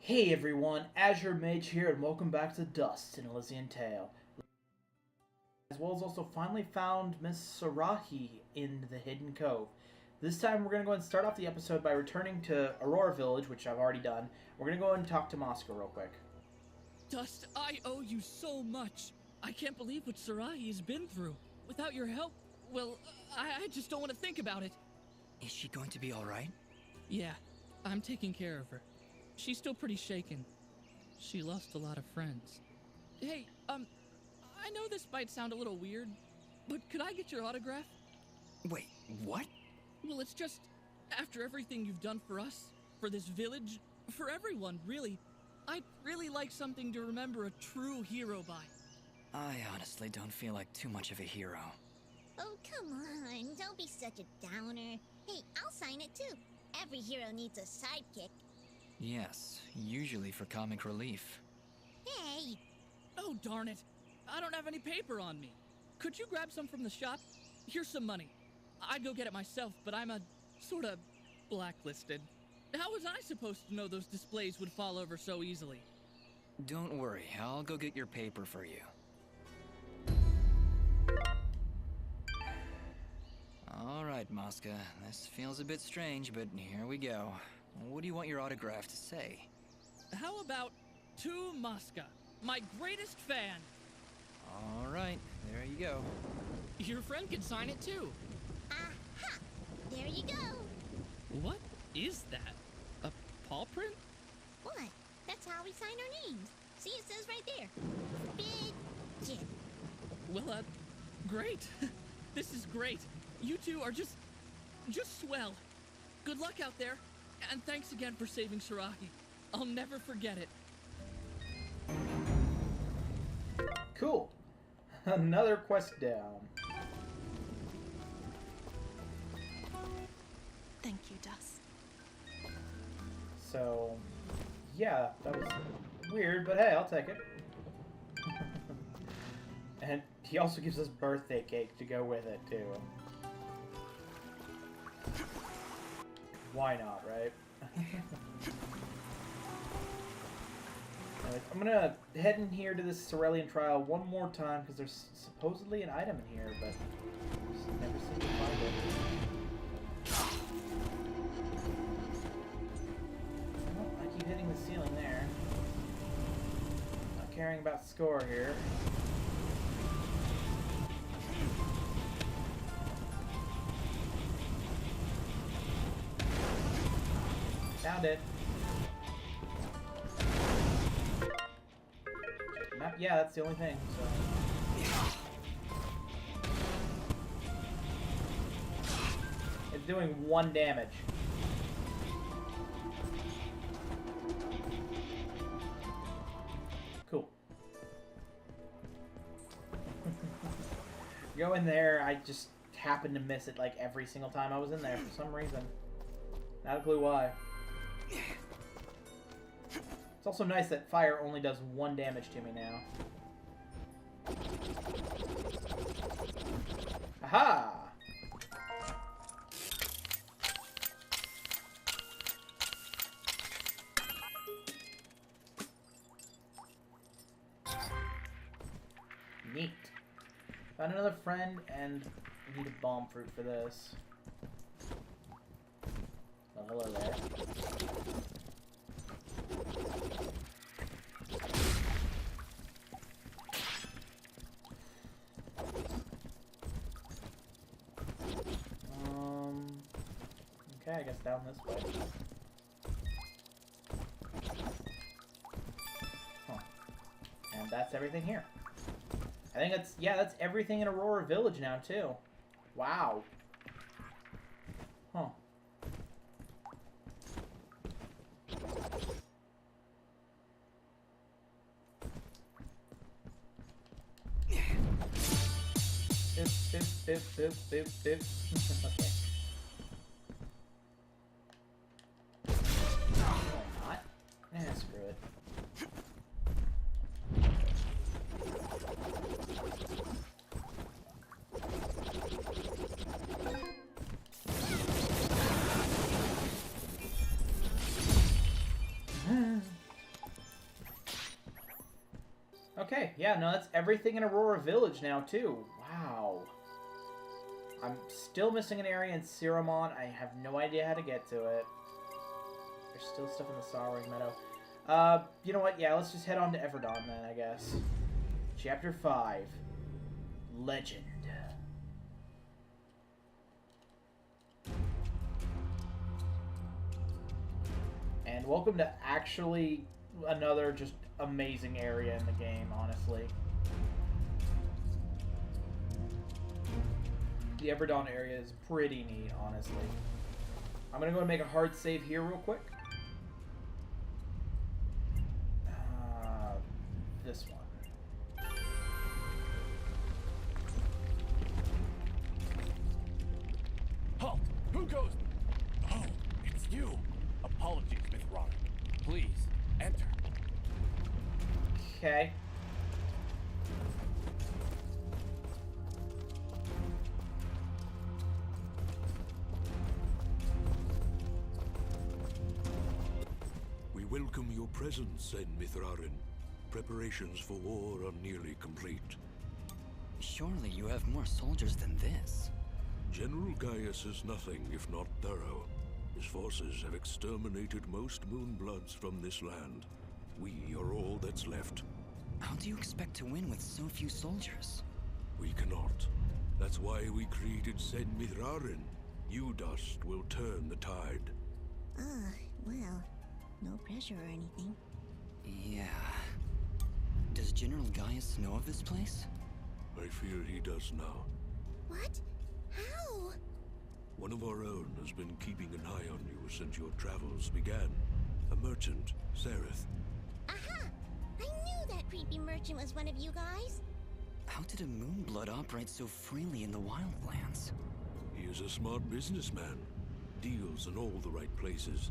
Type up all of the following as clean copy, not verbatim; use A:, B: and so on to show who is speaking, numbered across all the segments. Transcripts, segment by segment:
A: Hey everyone, Azure Mage here, and welcome back to Dust in Elysian Tail. As well as also finally found Miss Sarahi in the Hidden Cove. This time we're going to go and start off the episode by returning to Aurora Village, which I've already done. We're going to go and talk to Moscow real quick.
B: Dust, I owe you so much. I can't believe what Sarahi has been through. Without your help, well, I just don't want to think about it.
C: Is she going to be alright?
B: Yeah, I'm taking care of her. She's still pretty shaken. She lost a lot of friends. Hey, I know this might sound a little weird, but could I get your autograph?
C: Wait, what?
B: Well, it's just, after everything you've done for us, for this village, for everyone, really, I'd really like something to remember a true hero by.
C: I honestly don't feel like too much of a hero.
D: Oh, come on. Don't be such a downer. Hey, I'll sign it too. Every hero needs a sidekick.
C: Yes, usually for comic relief.
D: Hey!
B: Oh, darn it. I don't have any paper on me. Could you grab some from the shop? Here's some money. I'd go get it myself, but I'm sort of blacklisted. How was I supposed to know those displays would fall over so easily?
C: Don't worry, I'll go get your paper for you. Alright, Mosca, this feels a bit strange, but here we go. What do you want your autograph to say?
B: How about to Mosca, my greatest fan?
C: Alright, there you go.
B: Your friend can sign it too.
D: Aha! There you go.
B: What is that? A paw print?
D: What? That's how we sign our names. See, it says right there. Big Jim.
B: Well, great. This is great. You two are just swell. Good luck out there. And thanks again for saving Sarahi. I'll never forget it.
A: Cool. Another quest down.
E: Thank you, Dust.
A: So, yeah, that was weird, but hey, I'll take it. And he also gives us birthday cake to go with it, too. Why not, right? Anyways, I'm gonna head in here to this Cerulean trial one more time because there's supposedly an item in here, but I just never seem to find it. Oh, I keep hitting the ceiling there. Not caring about score here. Found it. Yeah, that's the only thing, so. It's doing 1 damage. Cool. Go in there, I just happened to miss it like every single time I was in there for some reason. Not a clue why. It's also nice that fire only does 1 damage to me now. Aha! Neat. Found another friend, and we need a bomb fruit for this. Oh, hello there. Okay, I guess down this way. Huh. And that's everything here. I think that's, yeah, that's everything in Aurora Village now, too. Wow. Huh. Bip. Okay. No, not. Screw it. Okay, yeah, no, that's everything in Aurora Village now, too. Wow. I'm still missing an area in Ciramon. I have no idea how to get to it. There's still stuff in the Sorrowing Meadow. You know what? Yeah, let's just head on to Everdon then, I guess. Chapter 5. Legend. And welcome to actually another just amazing area in the game, honestly. The Everdon area is pretty neat, honestly. I'm gonna go and make a hard save here real quick. This one.
E: Halt! Who goes? Oh, it's you. Apologies, Miss Robin. Please, enter.
A: Okay.
F: We welcome your presence, Sen Mithrarin. Preparations for war are nearly complete.
C: Surely you have more soldiers than this.
F: General Gaius is nothing if not thorough. His forces have exterminated most Moonbloods from this land. We are all that's left.
C: How do you expect to win with so few soldiers?
F: We cannot. That's why we created Sen Mithrarin. You dust will turn the tide.
D: Well, no pressure or anything.
C: Yeah. Does General Gaius know of this place?
F: I fear he does now.
D: What? How?
F: One of our own has been keeping an eye on you since your travels began. A merchant, Sereth.
D: Aha! I knew that creepy merchant was one of you guys.
C: How did a Moonblood operate so freely in the Wildlands?
F: He is a smart businessman. Deals in all the right places.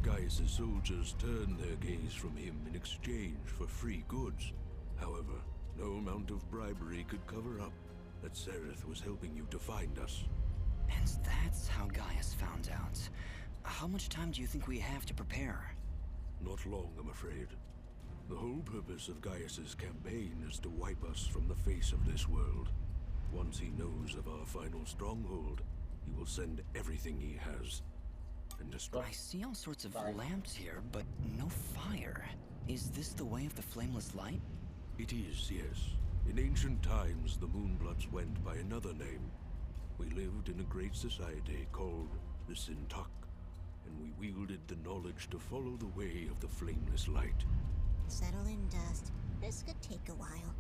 F: Gaius' soldiers turn their gaze from him in exchange for free goods. However, no amount of bribery could cover up that Sereth was helping you to find us.
C: And that's how Gaius found out. How much time do you think we have to prepare?
F: Not long, I'm afraid. The whole purpose of Gaius' campaign is to wipe us from the face of this world. Once he knows of our final stronghold, he will send everything he has. And destroy.
C: I see all sorts of
A: Sorry.
C: lamps here, but no fire. Is this the way of the flameless light?
F: It is, yes. In ancient times, the Moonbloods went by another name. We lived in a great society called the Sintuck, and we wielded the knowledge to follow the way of the flameless light.
D: Settle in, Dust. This could take a while.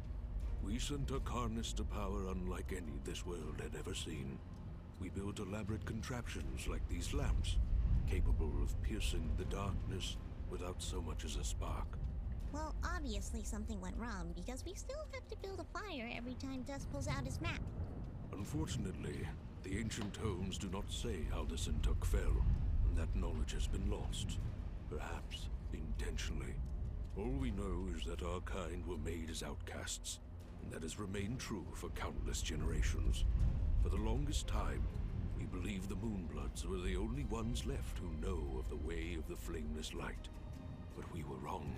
F: We Sintuck harnessed a power unlike any this world had ever seen. We built elaborate contraptions like these lamps, capable of piercing the darkness without so much as a spark.
D: Well, obviously something went wrong because we still have to build a fire every time Dust pulls out his map.
F: Unfortunately, the ancient tomes do not say how the Sintuck fell, and that knowledge has been lost. Perhaps intentionally. All we know is that our kind were made as outcasts, and that has remained true for countless generations. For the longest time, we believed the Moonbloods were the only ones left who know of the way of the flameless light. But we were wrong.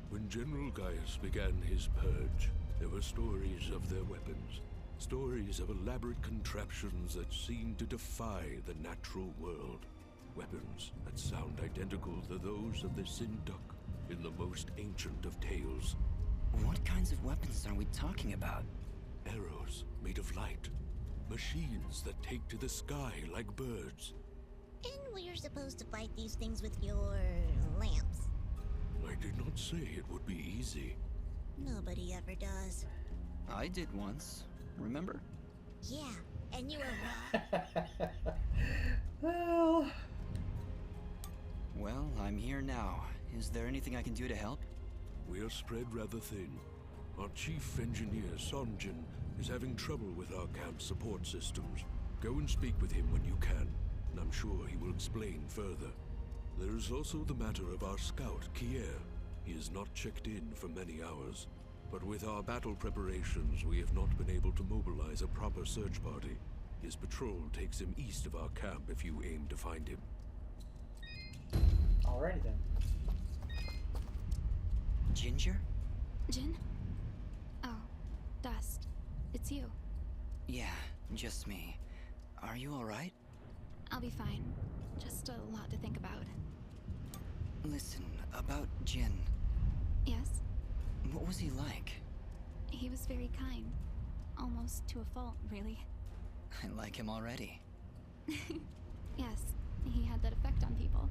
F: When General Gaius began his purge, there were stories of their weapons. Stories of elaborate contraptions that seemed to defy the natural world. Weapons that sound identical to those of the Sintuck in the most ancient of tales.
C: What kinds of weapons are we talking about?
F: Arrows made of light. Machines that take to the sky like birds.
D: And we're supposed to fight these things with your lamps.
F: I did not say it would be easy.
D: Nobody ever does.
C: I did once. Remember?
D: Yeah, and you were
A: Well,
C: Well, I'm here now. Is there anything I can do to help?
F: We are spread rather thin. Our chief engineer, Sonjin, is having trouble with our camp's support systems. Go and speak with him when you can, and I'm sure he will explain further. There is also the matter of our scout, Kier. He has not checked in for many hours, but with our battle preparations, we have not been able to mobilize a proper search party. His patrol takes him east of our camp if you aim to find him.
A: alrighty then.
C: Ginger?
G: Jin? Dust, it's you.
C: Yeah, just me. Are you alright?
G: I'll be fine. Just a lot to think about.
C: Listen, about Jin.
G: Yes?
C: What was he like?
G: He was very kind. Almost to a fault, really.
C: I like him already.
G: Yes, he had that effect on people.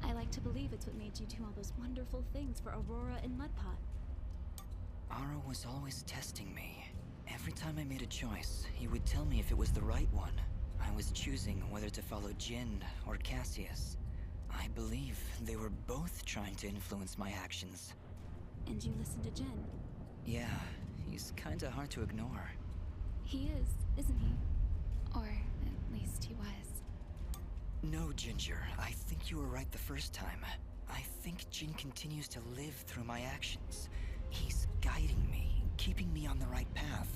G: I like to believe it's what made you do all those wonderful things for Aurora and Mudpot.
C: Ara was always testing me. Every time I made a choice, he would tell me if it was the right one. I was choosing whether to follow Jin or Cassius. I believe they were both trying to influence my actions.
G: And you listened to Jin.
C: Yeah, he's kinda hard to ignore.
G: He is, isn't he? Or at least he was.
C: No, Ginger, I think you were right the first time. I think Jin continues to live through my actions. He's guiding me, keeping me on the right path.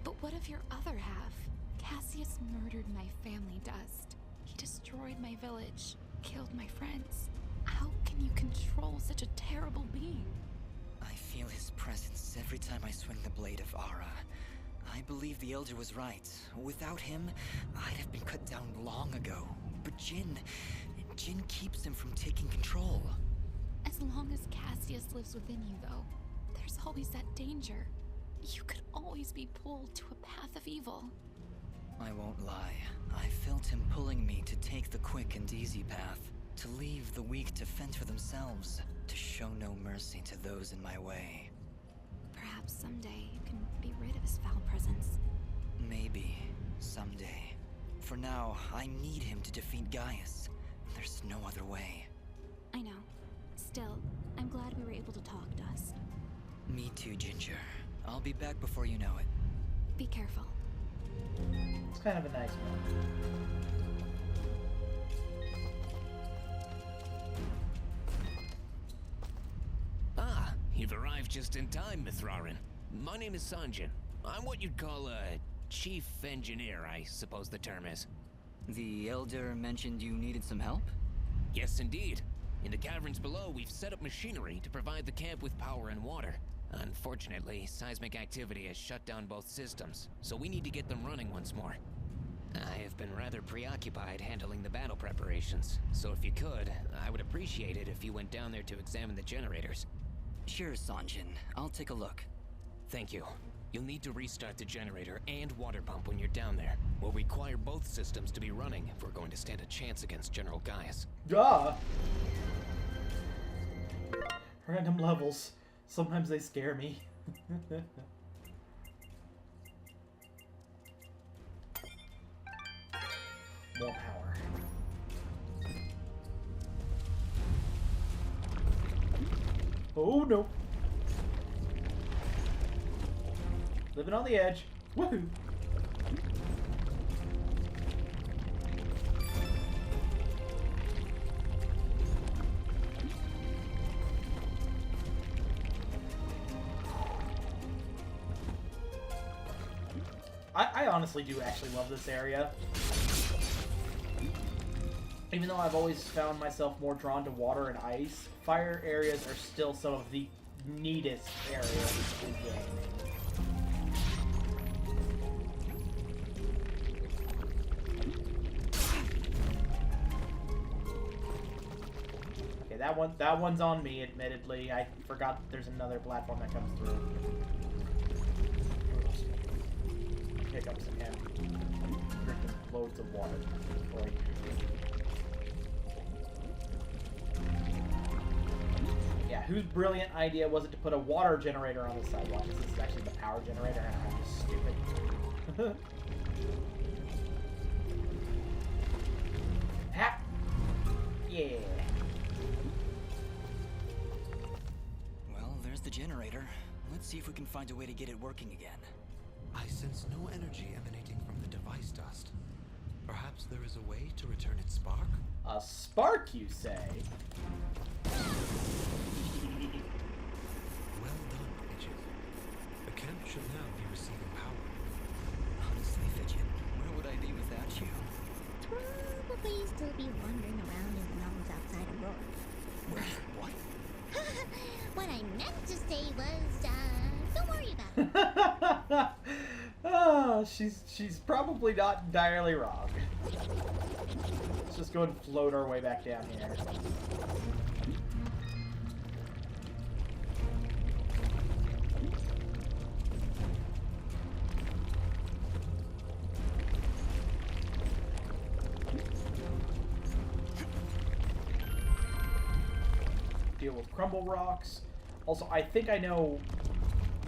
G: But what of your other half? Cassius murdered my family, Dust. He destroyed my village, killed my friends. How can you control such a terrible being?
C: I feel his presence every time I swing the blade of Ara. I believe the Elder was right. Without him, I'd have been cut down long ago. But Jin keeps him from taking control.
G: As long as Cassius lives within you, though, there's always that danger. You could always be pulled to a path of evil.
C: I won't lie. I felt him pulling me to take the quick and easy path, to leave the weak to fend for themselves, to show no mercy to those in my way.
G: Perhaps someday you can be rid of his foul presence.
C: Maybe, someday. For now, I need him to defeat Gaius. There's no other way.
G: I know. Still, I'm glad we were able to talk, Dust.
C: Me too, Ginger. I'll be back before you know it.
G: Be careful.
A: It's kind of a nice one.
E: Ah, you've arrived just in time, Mithrarin. My name is Sanjin. I'm what you'd call a chief engineer, I suppose the term is.
C: The Elder mentioned you needed some help?
E: Yes, indeed. In the caverns below, we've set up machinery to provide the camp with power and water. Unfortunately, seismic activity has shut down both systems, so we need to get them running once more. I have been rather preoccupied handling the battle preparations, so if you could, I would appreciate it if you went down there to examine the generators.
C: Sure, Sanjin. I'll take a look.
E: Thank you. You'll need to restart the generator and water pump when you're down there. We'll require both systems to be running if we're going to stand a chance against General Gaius.
A: Duh! Random levels. Sometimes they scare me. More power. Oh no! Living on the edge. Woohoo! I honestly do actually love this area. Even though I've always found myself more drawn to water and ice, fire areas are still some of the neatest areas in the game. Okay, that one's on me, admittedly. I forgot that there's another platform that comes through. Hiccups again. Drinking loads of water. Boy. Yeah, whose brilliant idea was it to put a water generator on the sidewalk? This is actually the power generator, and I'm just stupid. Ha! Yeah.
C: Well, there's the generator. Let's see if we can find a way to get it working again.
H: I sense no energy emanating from the device, Dust. Perhaps there is a way to return its spark?
A: A spark, you say?
H: Well done, Fidget. The camp should now be receiving power.
C: Honestly, Fidget, where would I be without you?
D: Probably still be wandering around in the mountains outside Aurora.
C: Wait, what?
D: What I meant to say was, don't worry about it.
A: Oh, she's probably not entirely wrong. Let's just go and float our way back down here. Deal with crumble rocks. Also, I think I know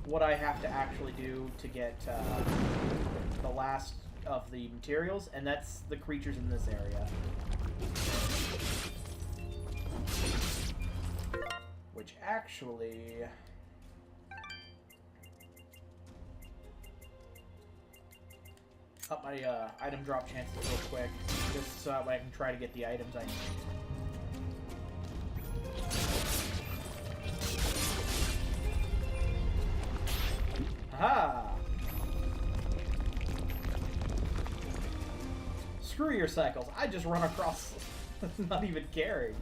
A: what I have to actually do to get the last of the materials, and that's the creatures in this area. Which actually... up my item drop chances real quick, just so that way I can try to get the items I need. Aha! Screw your cycles. I just run across, not even caring.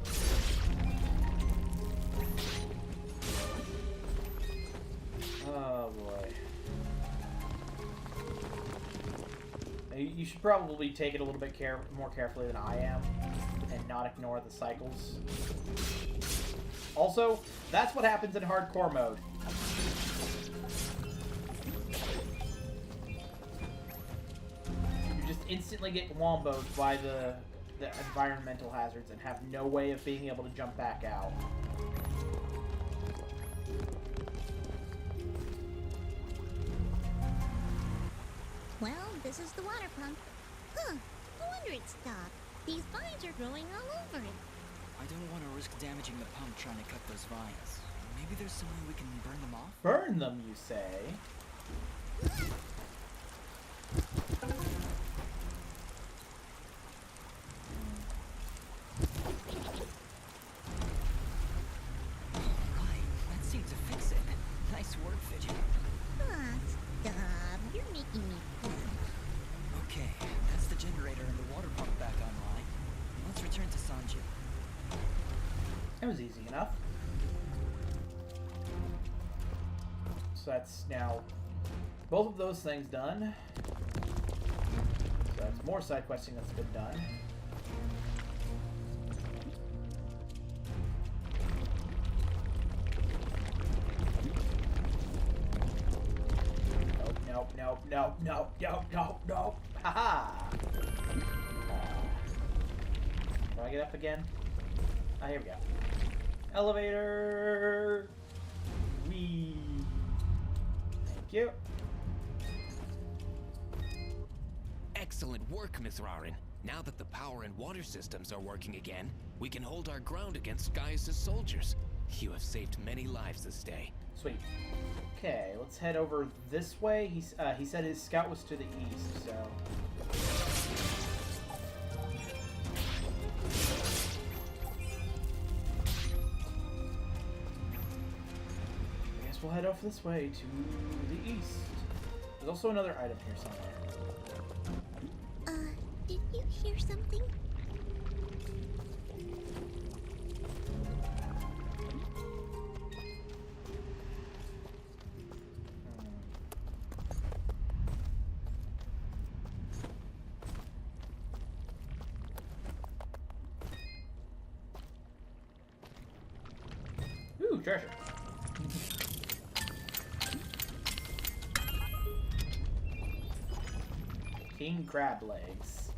A: Oh boy. You should probably take it a little bit more carefully than I am, and not ignore the cycles. Also, that's what happens in hardcore mode. Instantly get womboed by the environmental hazards and have no way of being able to jump back out.
D: Well, this is the water pump. Huh, no wonder it stopped. These vines are growing all over it.
C: I don't want to risk damaging the pump trying to cut those vines. Maybe there's some way we can burn them off?
A: Burn them, you say? That was easy enough. So that's now both of those things done. So that's more side questing that's been done. Nope. Haha! Do I get up again? Ah, here we go. Elevator! Whee! Thank you.
E: Excellent work, Miss Rarin. Now that the power and water systems are working again, we can hold our ground against Gaius' soldiers. You have saved many lives this day.
A: Sweet. Okay, let's head over this way. He said his scout was to the east, so... We'll head off this way to the east. There's also another item here somewhere.
D: Did you hear something?
A: Ooh, treasure. King crab legs.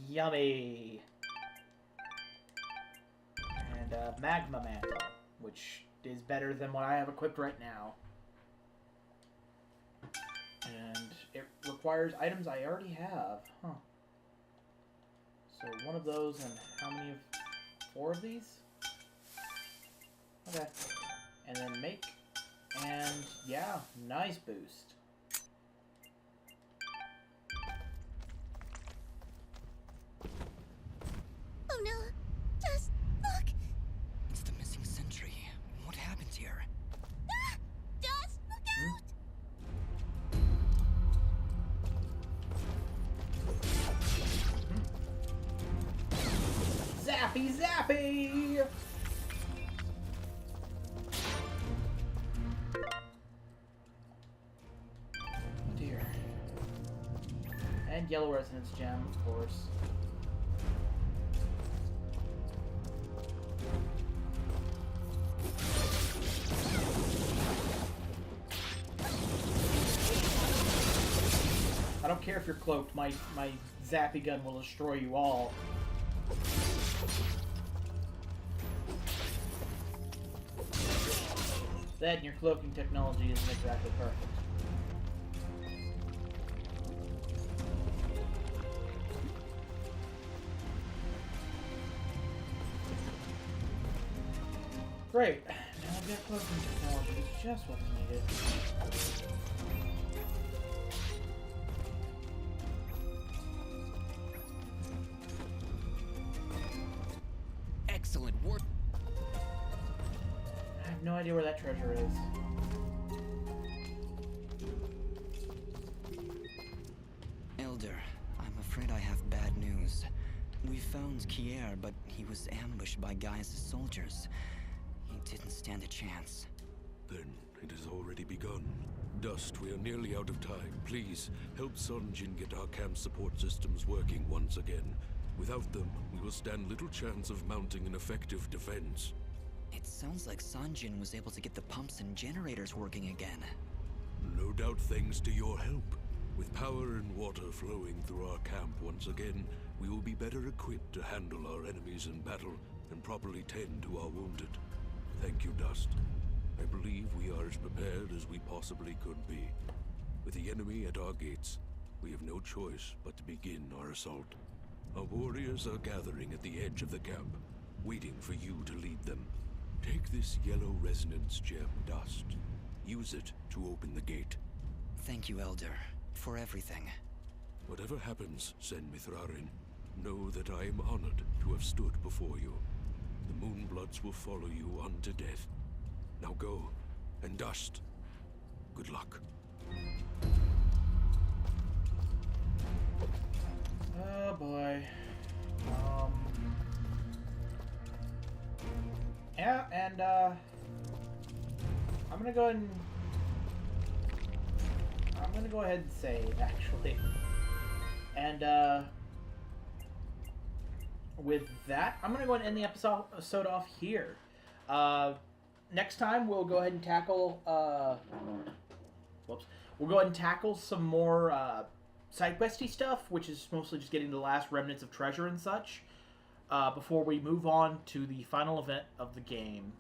A: Yummy. And magma mantle, which is better than what I have equipped right now. And it requires items I already have. Huh. So one of those and how many of... 4 of these? Okay. And then make. And yeah, nice boost.
D: Oh no! Just look!
C: It's the missing sentry. What happened here?
D: Ah! Just look out!
A: Zappy, zappy! And yellow resonance gem, of course. I don't care if you're cloaked, my zappy gun will destroy you all. That and your cloaking technology isn't exactly perfect. Great. Now I've got cloaking technology. It's just what I needed.
E: Excellent work.
A: I have no idea where that treasure is.
C: Elder, I'm afraid I have bad news. We found Kier, but he was ambushed by Gaius' soldiers. He didn't stand a chance.
F: Then it has already begun. Dust, we are nearly out of time. Please, help Sunjin get our camp support systems working once again. Without them, we will stand little chance of mounting an effective defense.
C: It sounds like Sanjin was able to get the pumps and generators working again.
F: No doubt thanks to your help. With power and water flowing through our camp once again, we will be better equipped to handle our enemies in battle and properly tend to our wounded. Thank you, Dust. I believe we are as prepared as we possibly could be. With the enemy at our gates, we have no choice but to begin our assault. Our warriors are gathering at the edge of the camp, waiting for you to lead them. Take this yellow resonance gem, Dust. Use it to open the gate.
C: Thank you, Elder, for everything.
F: Whatever happens, Sen Mithrarin, know that I am honored to have stood before you. The Moonbloods will follow you unto death. Now go, and Dust, good luck.
A: Oh boy. Yeah, and I'm gonna go ahead and save, actually. And with that, I'm gonna go ahead and end the episode off here. Next time we'll go ahead and tackle we'll go ahead and tackle some more side questy stuff, which is mostly just getting the last remnants of treasure and such, before we move on to the final event of the game.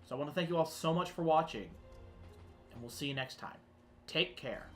A: So I want to thank you all so much for watching, and we'll see you next time. Take care.